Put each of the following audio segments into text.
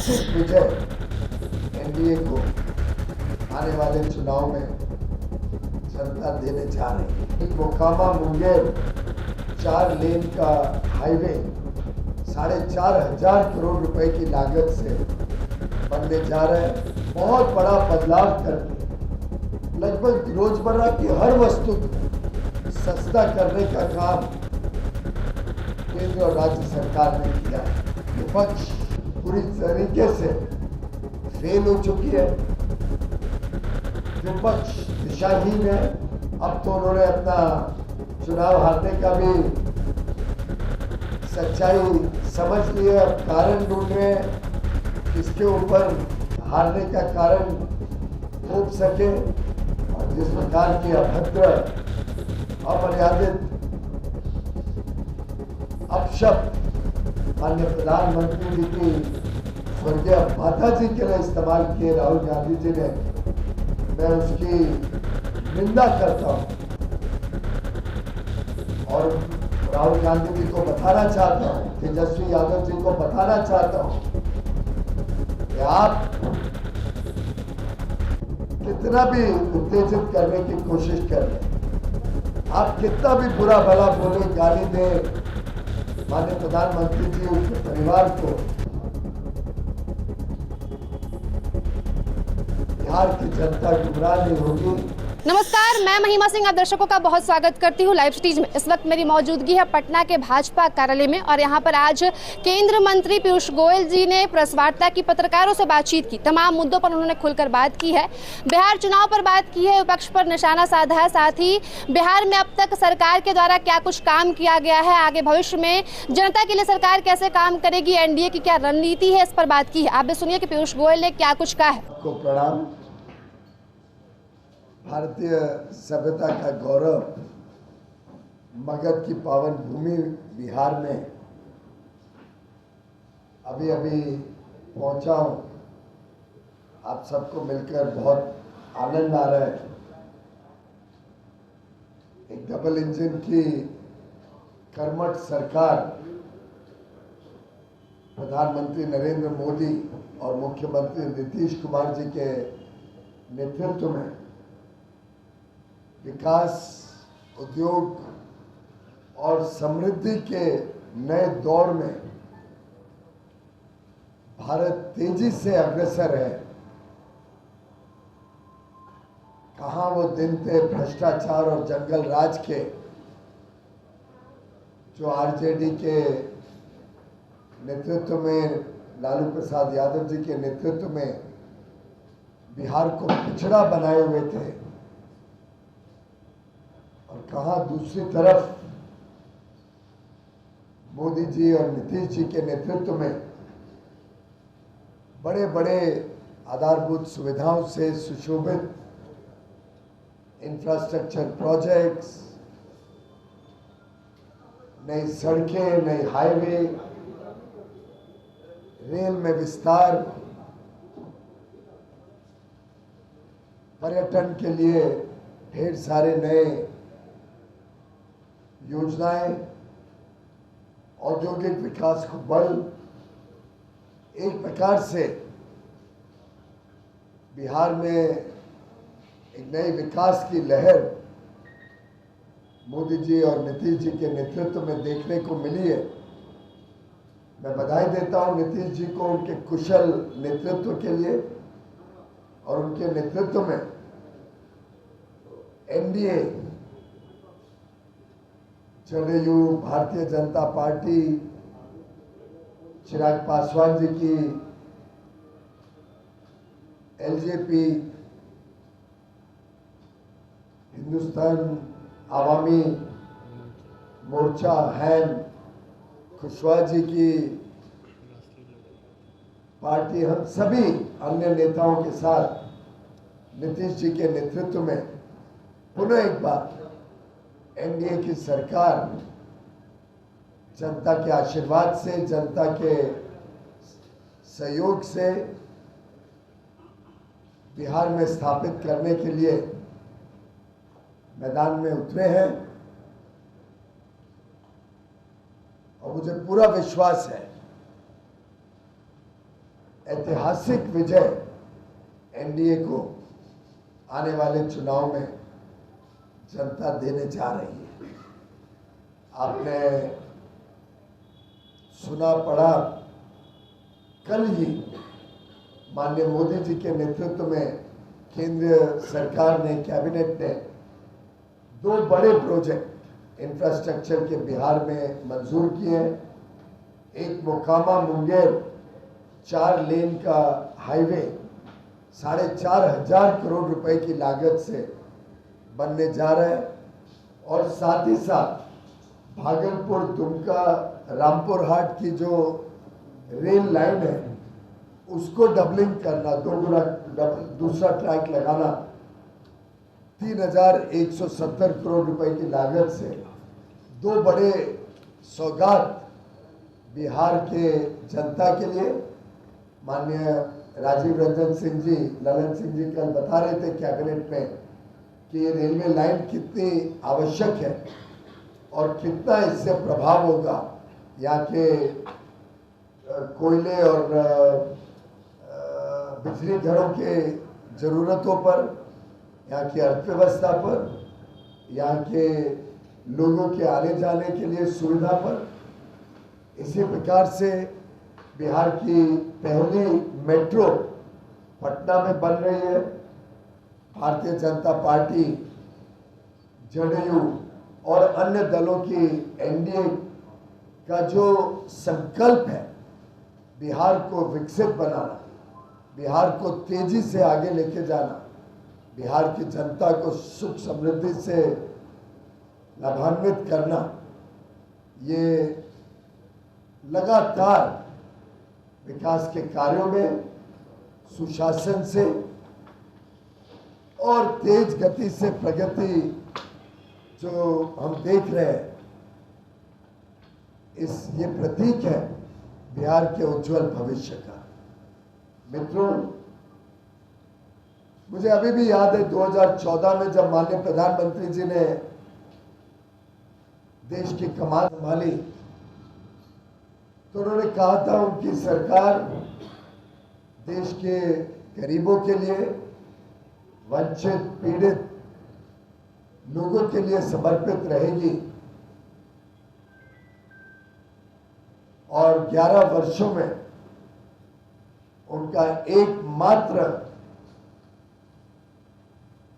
ऐतिहासिक विजय एनडीए को आने वाले चुनाव में जनता देने जा रही है। मोकामा मुंगेर 4 लेन का हाईवे 4,500 करोड़ रुपए की लागत से बनने जा रहा है। बहुत बड़ा बदलाव करके लगभग रोजमर्रा की हर वस्तु को सस्ता करने का काम केंद्र और राज्य सरकार ने किया है। विपक्ष पूरी तरीके से फेल हो चुकी है। विपक्ष दिशाहीन है। अब तो उन्होंने अपना चुनाव हारने का भी सच्चाई समझ ली है। अब कारण ढूंढ रहे हैं किसके ऊपर हारने का कारण थोप सके। और जिस प्रकार की अभद्र अमर्यादित अपशब्द माननीय प्रधानमंत्री जी की स्वर्गीय माता जी के लिए इस्तेमाल किए राहुल गांधी जी ने, मैं उसकी निंदा करता हूं। और राहुल गांधी जी को बताना चाहता हूं, तेजस्वी यादव जी को बताना चाहता हूं कि आप कितना भी उत्तेजित करने की कोशिश कर रहे, आप कितना भी बुरा भला बोले, गाली दें माननीय प्रधानमंत्री जी, उनके परिवार को, बिहार की जनता गुमराह नहीं होगी। नमस्कार, मैं महिमा सिंह आप दर्शकों का बहुत स्वागत करती हूँ लाइव स्टेज में। इस वक्त मेरी मौजूदगी है पटना के भाजपा कार्यालय में और यहाँ पर आज केंद्र मंत्री पीयूष गोयल जी ने प्रेस वार्ता की, पत्रकारों से बातचीत की। तमाम मुद्दों पर उन्होंने खुलकर बात की है। बिहार चुनाव पर बात की है, विपक्ष पर निशाना साधा है, साथ ही बिहार में अब तक सरकार के द्वारा क्या कुछ काम किया गया है, आगे भविष्य में जनता के लिए सरकार कैसे काम करेगी, एनडीए की क्या रणनीति है, इस पर बात की है। आप भी सुनिए कि पीयूष गोयल ने क्या कुछ कहा है। भारतीय सभ्यता का गौरव, मगध की पावन भूमि बिहार में अभी अभी पहुंचा हूं। आप सबको मिलकर बहुत आनंद आ रहा है। एक डबल इंजन की कर्मठ सरकार प्रधानमंत्री नरेंद्र मोदी और मुख्यमंत्री नीतीश कुमार जी के नेतृत्व में विकास, उद्योग और समृद्धि के नए दौर में भारत तेजी से अग्रसर है। कहां वो दिन थे भ्रष्टाचार और जंगल राज के, जो आरजेडी के नेतृत्व में, लालू प्रसाद यादव जी के नेतृत्व में बिहार को पिछड़ा बनाए हुए थे। और कहां दूसरी तरफ मोदी जी और नीतीश जी के नेतृत्व में बड़े बड़े आधारभूत सुविधाओं से सुशोभित इंफ्रास्ट्रक्चर प्रोजेक्ट्स, नई सड़कें, नई हाईवे, रेल में विस्तार, पर्यटन के लिए ढेर सारे नए योजनाएं, औद्योगिक विकास को बल, एक प्रकार से बिहार में एक नई विकास की लहर मोदी जी और नीतीश जी के नेतृत्व में देखने को मिली है। मैं बधाई देता हूं नीतीश जी को उनके कुशल नेतृत्व के लिए और उनके नेतृत्व में एनडीए, जदयू, भारतीय जनता पार्टी, चिराग पासवान जी की एलजेपी, हिंदुस्तान आवामी मोर्चा, हैन, कुशवाहा जी की पार्टी, हम सभी अन्य नेताओं के साथ नीतीश जी के नेतृत्व में पुनः एक बार एनडीए की सरकार जनता के आशीर्वाद से, जनता के सहयोग से बिहार में स्थापित करने के लिए मैदान में उतरे हैं। और मुझे पूरा विश्वास है ऐतिहासिक विजय एनडीए को आने वाले चुनाव में जनता देने जा रही है। आपने सुना पढ़ा, कल ही माननीय मोदी जी के नेतृत्व में केंद्रीय सरकार ने, कैबिनेट ने 2 बड़े प्रोजेक्ट इंफ्रास्ट्रक्चर के बिहार में मंजूर किए हैं। एक मोकामा मुंगेर 4 लेन का हाईवे 4,500 करोड़ रुपए की लागत से बनने जा रहा है, और साथ ही साथ भागलपुर दुमका रामपुर हाट की जो रेल लाइन है उसको डबलिंग करना, 2 गुना दूसरा ट्रैक लगाना 3,170 करोड़ रुपए की लागत से 2 बड़े सौगात बिहार के जनता के लिए। माननीय राजीव रंजन सिंह जी, ललन सिंह जी कल बता रहे थे कैबिनेट में कि ये रेलवे लाइन कितनी आवश्यक है और कितना इससे प्रभाव होगा यहाँ के कोयले और बिजली घरों के ज़रूरतों पर, यहाँ की अर्थव्यवस्था पर, यहाँ के लोगों के आने जाने के लिए सुविधा पर। इसी प्रकार से बिहार की पहली मेट्रो पटना में बन रही है। भारतीय जनता पार्टी, जदयू और अन्य दलों की एनडीए का जो संकल्प है बिहार को विकसित बनाना, बिहार को तेजी से आगे लेके जाना, बिहार की जनता को सुख समृद्धि से लाभान्वित करना, ये लगातार विकास के कार्यों में सुशासन से और तेज गति से प्रगति जो हम देख रहे हैं, ये प्रतीक है बिहार के उज्जवल भविष्य का। मित्रों, मुझे अभी भी याद है 2014 में जब माननीय प्रधानमंत्री जी ने देश की कमान संभाली तो उन्होंने कहा था उनकी सरकार देश के गरीबों के लिए, वंचित पीड़ित लोगों के लिए समर्पित रहेगी, और 11 वर्षों में उनका एकमात्र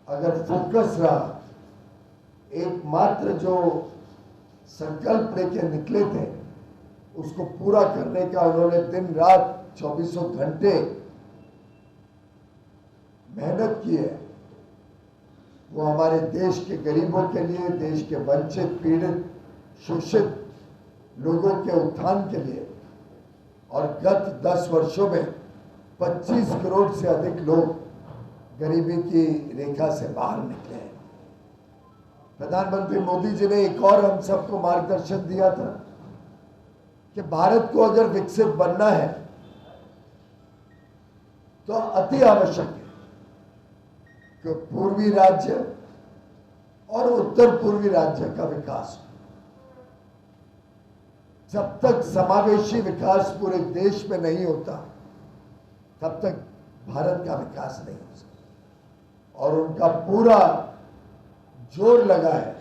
अगर फोकस रहा, एकमात्र जो संकल्प लेके निकले थे उसको पूरा करने का उन्होंने दिन रात 24 घंटे मेहनत की है। वो हमारे देश के गरीबों के लिए, देश के वंचित पीड़ित शोषित लोगों के उत्थान के लिए, और गत 10 वर्षों में 25 करोड़ से अधिक लोग गरीबी की रेखा से बाहर निकले हैं। प्रधानमंत्री मोदी जी ने एक और हम सबको मार्गदर्शन दिया था कि भारत को अगर विकसित बनना है तो अति आवश्यक है कि पूर्वी राज्य और उत्तर पूर्वी राज्य का विकास हो। जब तक समावेशी विकास पूरे देश में नहीं होता तब तक भारत का विकास नहीं हो सकता, और उनका पूरा जोर लगा है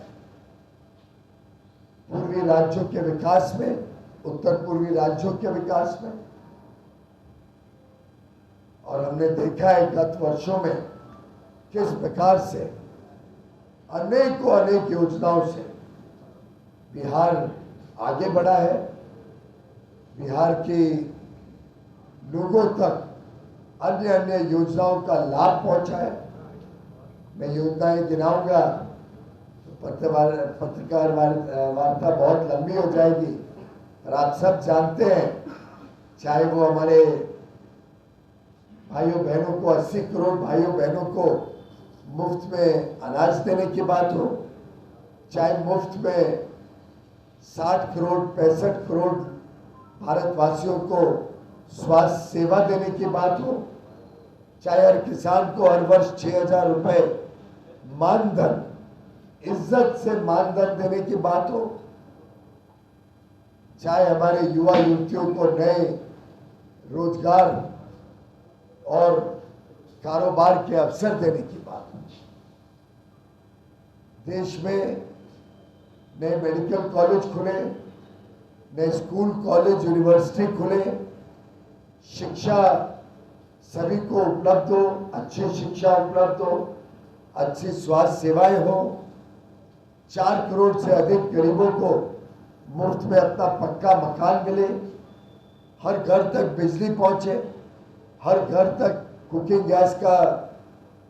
पूर्वी राज्यों के विकास में, उत्तर पूर्वी राज्यों के विकास में। और हमने देखा है गत वर्षों में किस प्रकार से अनेक योजनाओं से बिहार आगे बढ़ा है, बिहार के लोगों तक अन्य योजनाओं का लाभ पहुंचा है। मैं योजनाएं गिनाऊंगा तो पत्रकार वार्ता बहुत लंबी हो जाएगी, पर आप सब जानते हैं, चाहे वो हमारे भाइयों बहनों को 80 करोड़ भाइयों बहनों को मुफ्त में अनाज देने की बात हो, चाहे मुफ्त में 60 करोड़ 65 करोड़ भारतवासियों को स्वास्थ्य सेवा देने की बात हो, चाहे हर किसान को हर वर्ष 6,000 रुपए मानधन, इज्जत से मानधन देने की बात हो, चाहे हमारे युवा युवतियों को नए रोजगार और कारोबार के अवसर देने की बात। देश में नए मेडिकल कॉलेज खुले, नए स्कूल कॉलेज यूनिवर्सिटी खुले, शिक्षा सभी को उपलब्ध हो, अच्छी शिक्षा उपलब्ध हो, अच्छी स्वास्थ्य सेवाएं हो, 4 करोड़ से अधिक गरीबों को मुफ्त में अपना पक्का मकान मिले, हर घर तक बिजली पहुंचे, हर घर तक कुकिंग गैस का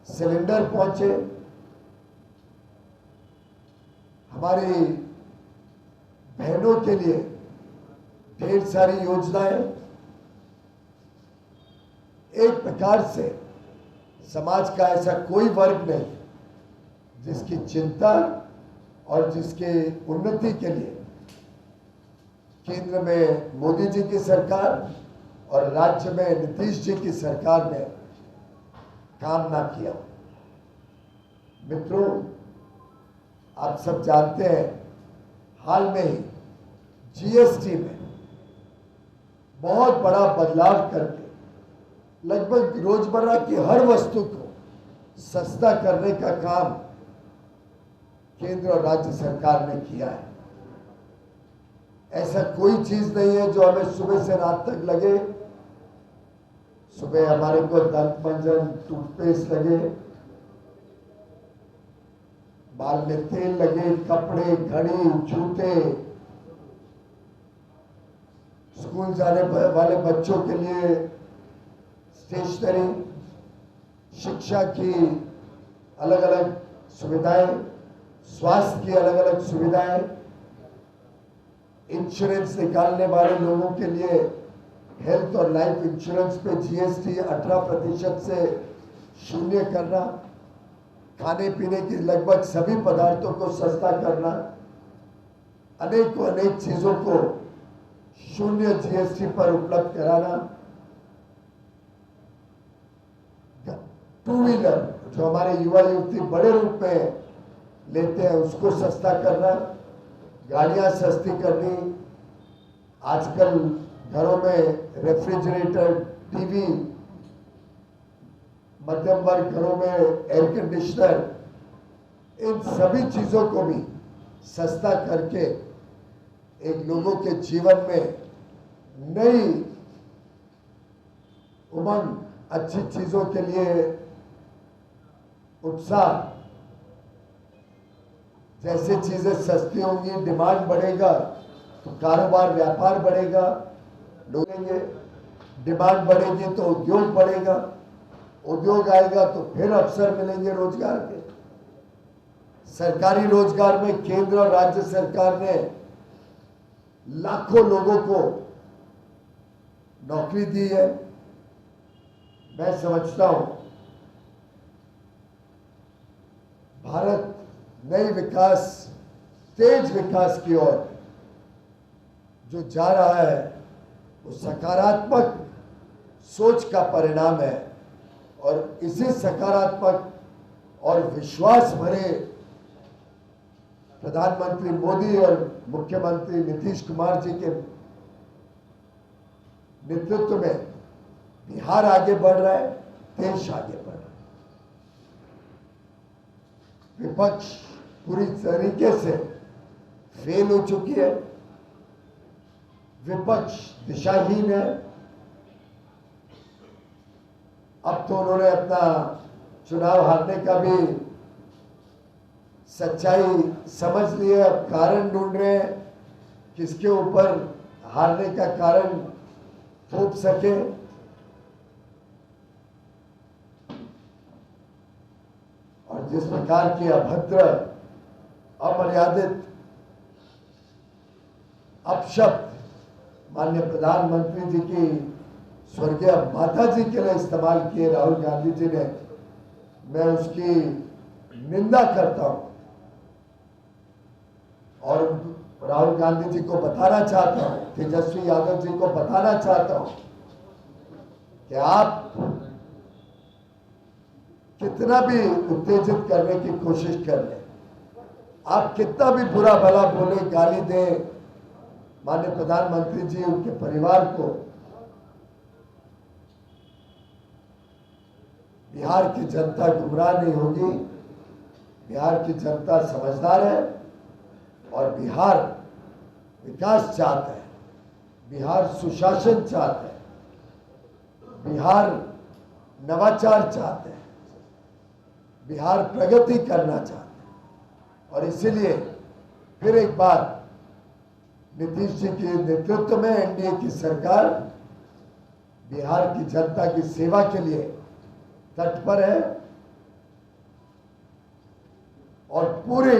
सिलेंडर पहुंचे, हमारी बहनों के लिए ढेर सारी योजनाएं। एक प्रकार से समाज का ऐसा कोई वर्ग नहीं जिसकी चिंता और जिसके उन्नति के लिए केंद्र में मोदी जी की सरकार और राज्य में नीतीश जी की सरकार ने काम ना किया। मित्रों, आप सब जानते हैं, हाल में ही जीएसटी में बहुत बड़ा बदलाव करके लगभग रोजमर्रा की हर वस्तु को सस्ता करने का काम केंद्र और राज्य सरकार ने किया है। ऐसा कोई चीज नहीं है जो हमें सुबह से रात तक लगे। सुबह हमारे को दंत मंजन, टूथपेस्ट लगे, बाल में तेल लगे, कपड़े, घड़ी, जूते, स्कूल जाने वाले बच्चों के लिए स्टेशनरी, शिक्षा की अलग अलग सुविधाएं, स्वास्थ्य की अलग अलग सुविधाएं, इंश्योरेंस निकालने वाले लोगों के लिए हेल्थ और लाइफ इंश्योरेंस पे जीएसटी 18% से शून्य करना, खाने पीने की लगभग सभी पदार्थों को सस्ता करना, अनेक चीजों को शून्य जीएसटी पर उपलब्ध कराना, 2 व्हीलर जो हमारे युवा युवती बड़े रूप में लेते हैं उसको सस्ता करना, गाड़ियां सस्ती करनी, आजकल घरों में रेफ्रिजरेटर, टीवी, मध्यम वर्ग घरों में एयर कंडीशनर, इन सभी चीजों को भी सस्ता करके एक लोगों के जीवन में नई उमंग, अच्छी चीजों के लिए उत्साह, जैसे चीजें सस्ती होंगी डिमांड बढ़ेगा तो कारोबार व्यापार बढ़ेगा, लोगेंगे, डिमांड बढ़ेगी तो उद्योग बढ़ेगा, उद्योग आएगा तो फिर अवसर मिलेंगे रोजगार के। सरकारी रोजगार में केंद्र और राज्य सरकार ने लाखों लोगों को नौकरी दी है। मैं समझता हूं भारत नई विकास, तेज विकास की ओर जो जा रहा है वो सकारात्मक सोच का परिणाम है और इसी सकारात्मक और विश्वास भरे प्रधानमंत्री मोदी और मुख्यमंत्री नीतीश कुमार जी के नेतृत्व में बिहार आगे बढ़ रहा है, देश आगे बढ़ रहा है। विपक्ष पूरी तरीके से फेल हो चुकी है, विपक्ष दिशाहीन है। अब तो उन्होंने अपना चुनाव हारने का भी सच्चाई समझ ली है, अब कारण ढूंढ रहे हैं किसके ऊपर हारने का कारण थोप सके। और जिस प्रकार की अभद्र, अमर्यादित अपशब्द माननीय प्रधानमंत्री जी की स्वर्गीय माता जी के लिए इस्तेमाल किए राहुल गांधी जी ने, मैं उसकी निंदा करता हूं और राहुल गांधी जी को बताना चाहता हूं, तेजस्वी यादव जी को बताना चाहता हूं कि आप कितना भी उत्तेजित करने की कोशिश कर लें, आप कितना भी बुरा भला बोले, गाली दें माननीय प्रधानमंत्री जी, उनके परिवार को, बिहार की जनता गुमराह नहीं होगी। बिहार की जनता समझदार है और बिहार विकास चाहता है, बिहार सुशासन चाहता है, बिहार नवाचार चाहते हैं, बिहार प्रगति करना चाहता है। और इसीलिए फिर एक बार नीतीश जी के नेतृत्व में एनडीए की सरकार बिहार की जनता की सेवा के लिए तत्पर है और पूरे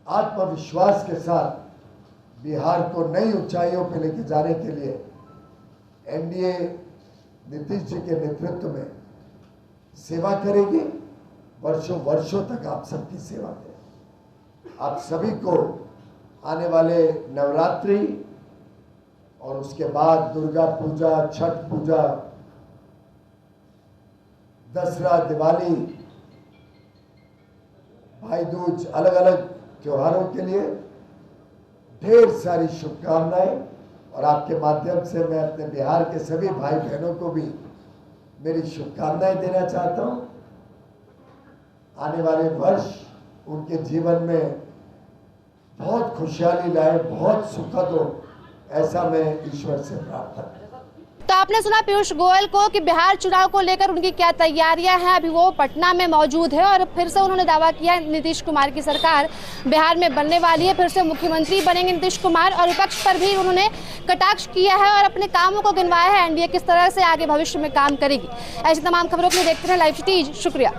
आत्मविश्वास के साथ बिहार को नई ऊंचाइयों पर लेके जाने के लिए एनडीए नीतीश जी के नेतृत्व में सेवा करेगी। वर्षों वर्षों तक आप सबकी सेवा करें। आप सभी को आने वाले नवरात्रि और उसके बाद दुर्गा पूजा, छठ पूजा, दसरा, दिवाली, भाई दूज, अलग अलग त्योहारों के लिए ढेर सारी शुभकामनाएं। और आपके माध्यम से मैं अपने बिहार के सभी भाई बहनों को भी मेरी शुभकामनाएं देना चाहता हूं। आने वाले वर्ष उनके जीवन में बहुत खुशहाली लाए, बहुत सुखद हो, ऐसा मैं ईश्वर से प्रार्थना करता हूं। तो आपने सुना पीयूष गोयल को कि बिहार चुनाव को लेकर उनकी क्या तैयारियां हैं। अभी वो पटना में मौजूद है और फिर से उन्होंने दावा किया नीतीश कुमार की सरकार बिहार में बनने वाली है, फिर से मुख्यमंत्री बनेंगे नीतीश कुमार। और विपक्ष पर भी उन्होंने कटाक्ष किया है और अपने कामों को गिनवाया है, एनडीए किस तरह से आगे भविष्य में काम करेगी। ऐसी तमाम खबरों के लिए देखते हैं लाइव सिटीज। शुक्रिया।